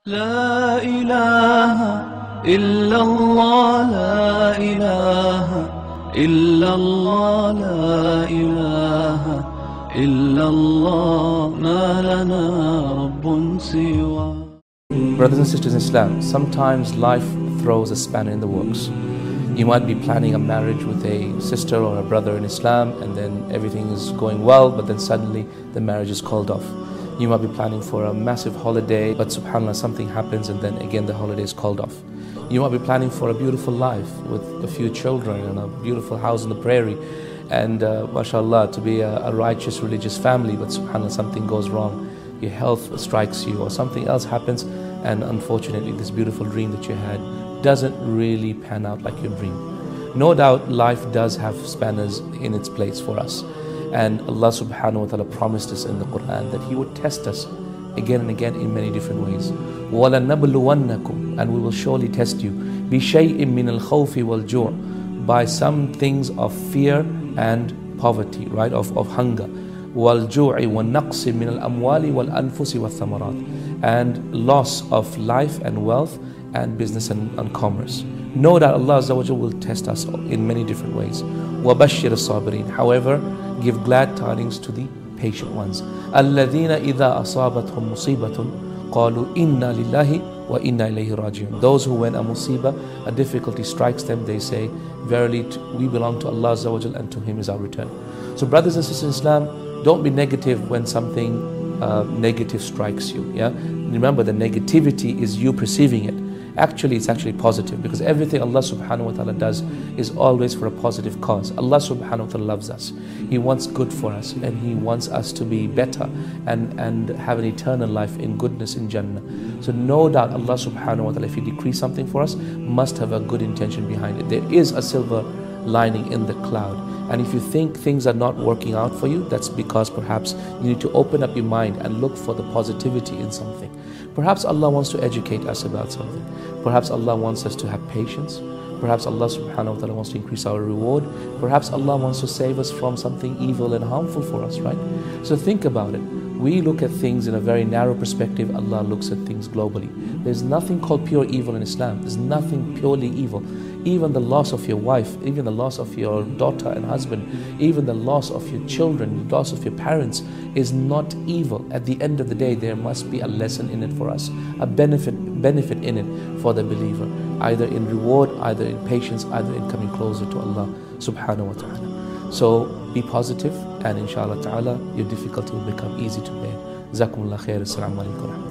لا إله إلا الله لا إله إلا الله لا إله إلا الله ما لنا رب سوى. Brothers and sisters in Islam, sometimes life throws a spanner in the works. You might be planning a marriage with a sister or a brother in Islam, and then everything is going well, but then suddenly the marriage is called off. You might be planning for a massive holiday, but subhanAllah, something happens and then again the holiday is called off. You might be planning for a beautiful life with a few children and a beautiful house on the prairie, and mashallah, to be a righteous religious family, but subhanAllah, something goes wrong. Your health strikes you or something else happens, and unfortunately this beautiful dream that you had doesn't really pan out like your dream. No doubt life does have spanners in its place for us, and Allah subhanahu wa ta'ala promised us in the Qur'an that He would test us again and again in many different ways. وَلَنَبْلُوَنَّكُمْ, and we will surely test you, بِشَيْءٍ مِّنَ الْخَوْفِ وَالْجُوعِ, by some things of fear and poverty, right, of hunger. وَالْجُوعِ وَالنَّقْصِ مِنَ الْأَمْوَالِ وَالْأَنفُسِ وَالثَّمَرَاتِ, and loss of life and wealth and business and commerce. No doubt Allah Azza wa Jalla will test us in many different ways. وَبَشِّرِ الصَّابِرِينَ, however, give glad tidings to the patient ones. الَّذِينَ إِذَا أَصَابَتْهُمْ مُصِيبَةٌ قَالُوا إِنَّا لِلَّهِ وَإِنَّا إِلَيْهِ رَاجِعُونَ. Those who, when a musibah, a difficulty strikes them, they say, verily we belong to Allah Azza wa Jalla and to Him is our return. So brothers and sisters in Islam, don't be negative when something negative strikes you. Yeah, remember, the negativity is you perceiving it. Actually, it's actually positive, because everything Allah subhanahu wa ta'ala does is always for a positive cause. Allah subhanahu wa ta'ala loves us. He wants good for us, and He wants us to be better and have an eternal life in goodness in Jannah. So no doubt Allah subhanahu wa ta'ala, if He decrees something for us, must have a good intention behind it. There is a silver lining in the cloud. And if you think things are not working out for you, that's because perhaps you need to open up your mind and look for the positivity in something. Perhaps Allah wants to educate us about something. Perhaps Allah wants us to have patience. Perhaps Allah subhanahu wa ta'ala wants to increase our reward. Perhaps Allah wants to save us from something evil and harmful for us, right? So think about it. We look at things in a very narrow perspective. Allah looks at things globally. There's nothing called pure evil in Islam. There's nothing purely evil. Even the loss of your wife, even the loss of your daughter and husband, even the loss of your children, the loss of your parents is not evil. At the end of the day, there must be a lesson in it for us, a benefit in it for the believer, either in reward, either in patience, either in coming closer to Allah subhanahu wa ta'ala. So be positive, and inshallah ta'ala your difficulty will become easy to bear. Jazakumullah khair. Assalamu alaikum.